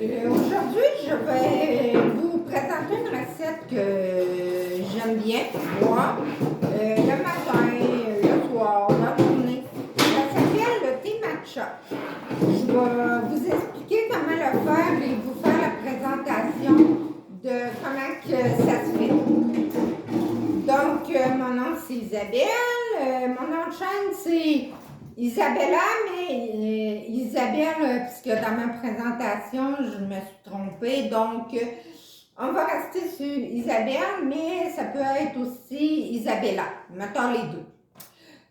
Aujourd'hui, je vais vous présenter une recette que j'aime bien, moi, le matin, le soir, la journée. Ça s'appelle le thé matcha. Je vais vous expliquer comment le faire et vous faire la présentation de comment que ça se fait. Donc, mon nom c'est Isabelle, mon nom de chaîne c'est Isabella, mais Isabelle, puisque dans ma présentation, je me suis trompée, donc on va rester sur Isabelle, mais ça peut être aussi Isabella, mettons les deux.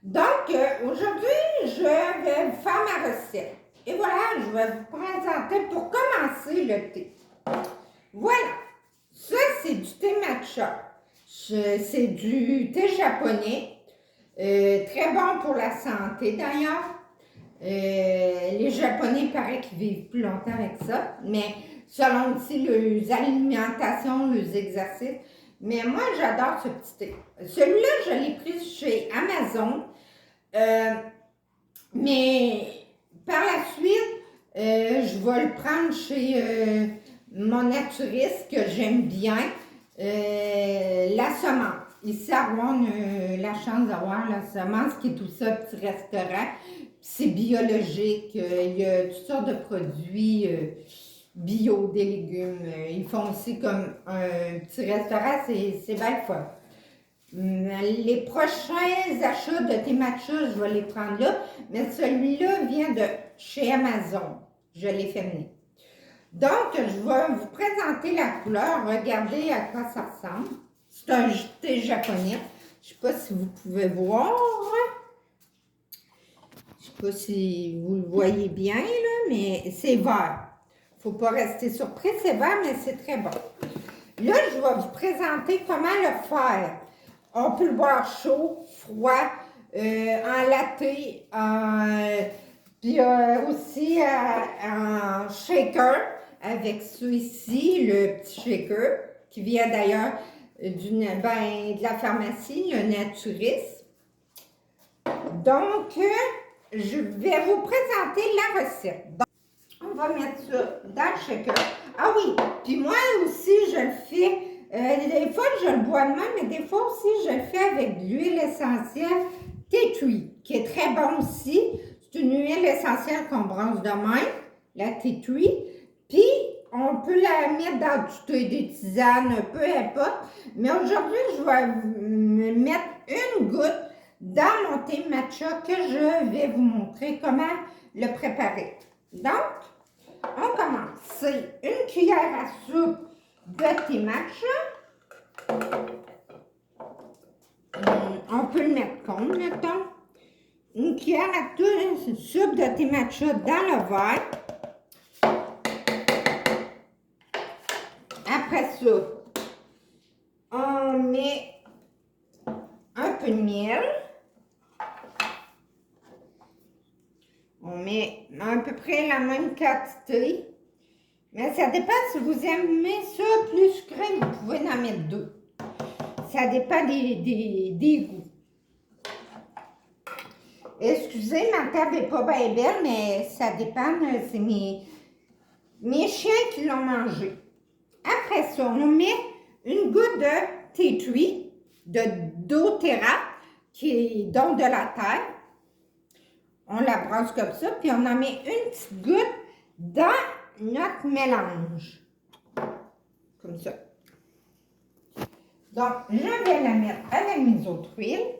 Donc, aujourd'hui, je vais vous faire ma recette. Et voilà, je vais vous présenter pour commencer le thé. Voilà, ça c'est du thé matcha. C'est du thé japonais. Très bon pour la santé d'ailleurs. Les Japonais, paraît qu'ils vivent plus longtemps avec ça, mais selon aussi leurs alimentations, leurs exercices. Mais moi, j'adore ce petit thé. Celui-là, je l'ai pris chez Amazon, mais par la suite, je vais le prendre chez mon naturiste que j'aime bien, la semence. Ici à Rouen, on a la chance d'avoir la semence qui est tout ça, petit restaurant. C'est biologique, il y a toutes sortes de produits bio, des légumes. Ils font aussi comme un petit restaurant, c'est bien le fun. Les prochains achats de thé matcha, je vais les prendre là, mais celui-là vient de chez Amazon. Je l'ai fait venir. Donc, je vais vous présenter la couleur. Regardez à quoi ça ressemble. C'est un thé japonais. Je ne sais pas si vous pouvez voir. Je ne sais pas si vous le voyez bien, là, mais c'est vert. Il ne faut pas rester surpris, c'est vert, mais c'est très bon. Là, je vais vous présenter comment le faire. On peut le boire chaud, froid, en latte, puis aussi en shaker, avec celui-ci, le petit shaker, qui vient d'ailleurs de la pharmacie, le naturiste. Donc, je vais vous présenter la recette. Donc, on va mettre ça dans le shaker. Ah oui, puis moi aussi, je le fais. Des fois, je le bois de même, mais des fois aussi, je le fais avec de l'huile essentielle Tea Tree, qui est très bon aussi. C'est une huile essentielle qu'on bronze de même, la Tea Tree. Puis, on peut la mettre dans du thé, des tisanes, peu importe. Mais aujourd'hui, je vais mettre une goutte dans mon thé matcha que je vais vous montrer comment le préparer. Donc, on commence. C'est une cuillère à soupe de thé matcha. On peut le mettre comme, mettons. Une cuillère à soupe de thé matcha dans le verre. Après ça, on met un peu de miel. On met à peu près la même quantité. Mais ça dépend si vous aimez ça plus sucré, vous pouvez en mettre deux. Ça dépend des goûts. Excusez, ma table n'est pas bien belle, mais ça dépend. C'est mes chiens qui l'ont mangé. Après ça, on met une goutte de tea tree, de doTERRA, qui est donc de la terre. On la brasse comme ça, puis on en met une petite goutte dans notre mélange. Comme ça. Donc, je vais la mettre avec mes autres huiles.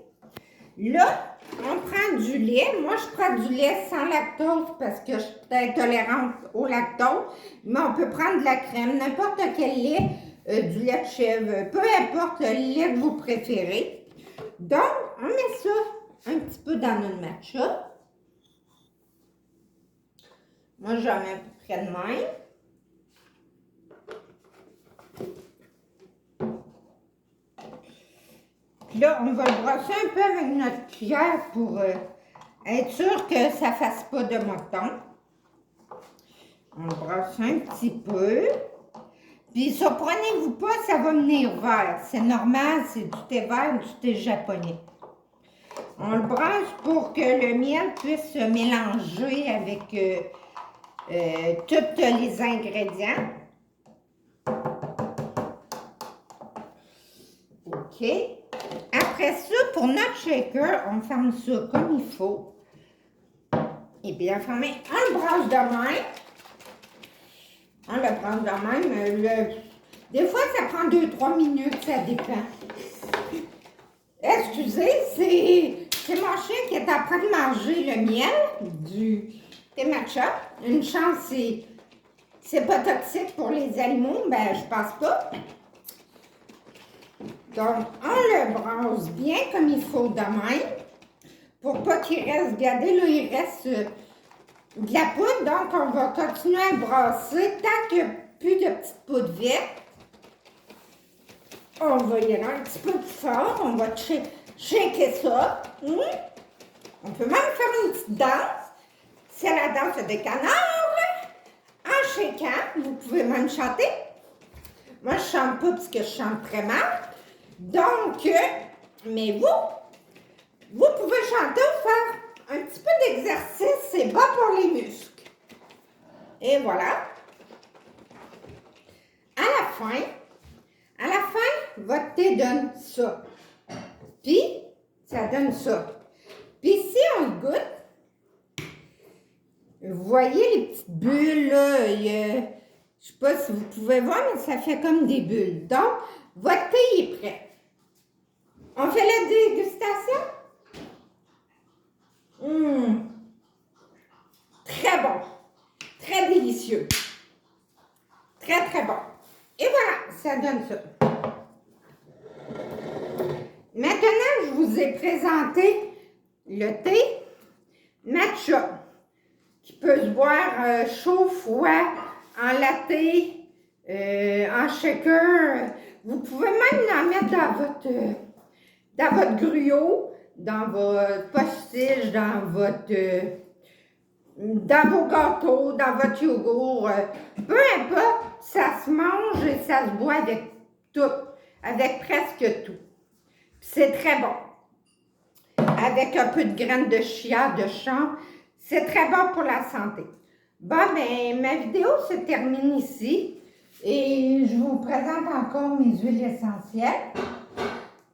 Là, on prend du lait. Moi, je prends du lait sans lactose parce que je suis intolérante au lactose. Mais on peut prendre de la crème, n'importe quel lait, du lait de chèvre, peu importe le lait que vous préférez. Donc, on met ça un petit peu dans notre matcha. Moi, j'en mets à peu près de même. Puis là, on va le brosser un peu avec notre cuillère pour être sûr que ça ne fasse pas de mouton. On le brosse un petit peu. Puis surprenez-vous pas, ça va venir vert. C'est normal, c'est du thé vert, du thé japonais. On le brosse pour que le miel puisse se mélanger avec tous les ingrédients. OK. Après ça, pour notre shaker, on ferme ça comme il faut. Et bien fermé. On le brasse de même. On le brasse de même. Des fois, ça prend 2-3 minutes, ça dépend. Excusez, c'est mon chien qui est en train de manger le miel du thé matcha. Une chance, c'est pas toxique pour les animaux, ben je pense pas. Donc, on le brasse bien comme il faut de même, pour pas qu'il reste, regardez là, il reste de la poudre, donc on va continuer à brasser tant qu'il n'y a plus de petite poudre verte. On va y aller un petit peu plus fort, on va shaker ça. On peut même faire une petite danse. C'est la danse des canards. En shakant, vous pouvez même chanter. Moi, je chante pas parce que je chante très mal. Donc, mais vous pouvez chanter ou faire un petit peu d'exercice. C'est bon pour les muscles. Et voilà. À la fin, votre thé donne ça. Puis, ça donne ça. Puis, si on le goûte, vous voyez les petites bulles, là, je ne sais pas si vous pouvez voir, mais ça fait comme des bulles. Donc, votre thé est prêt. On fait la dégustation? Très bon. Très délicieux. Très, très bon. Et voilà, ça donne ça. Maintenant, je vous ai présenté le thé matcha qui peut se boire chaud, froid, en latte, en shaker. Vous pouvez même en mettre dans votre gruau, dans votre postiche, dans vos gâteaux, dans votre yogourt. Peu importe, ça se mange et ça se boit avec tout, avec presque tout. C'est très bon. Avec un peu de graines de chia, de champ, c'est très bon pour la santé. Bon, ben, ma vidéo se termine ici. Et je vous présente encore mes huiles essentielles.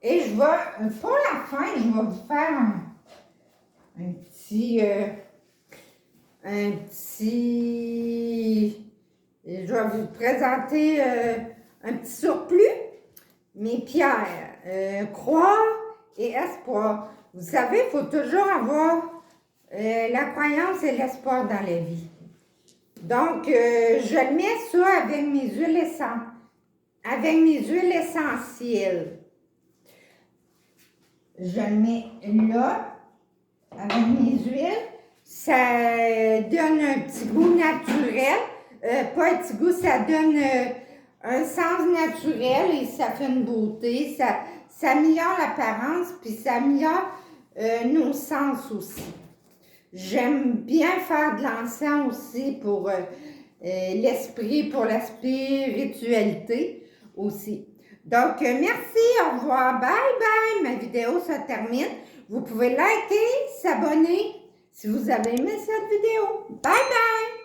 Et je vais, pour la fin, je vais vous faire je vais vous présenter un petit surplus, mes pierres, croix et espoir. Vous savez, il faut toujours avoir la croyance et l'espoir dans la vie. Donc, je mets ça avec mes huiles essentielles. Je le mets là, avec mes huiles. Ça donne un petit goût naturel. Pas un petit goût, ça donne un sens naturel et ça fait une beauté. Ça améliore l'apparence, puis ça améliore nos sens aussi. J'aime bien faire de l'encens aussi pour l'esprit, pour la spiritualité aussi. Donc, merci, au revoir, bye bye. Ma vidéo se termine. Vous pouvez liker, s'abonner si vous avez aimé cette vidéo. Bye bye!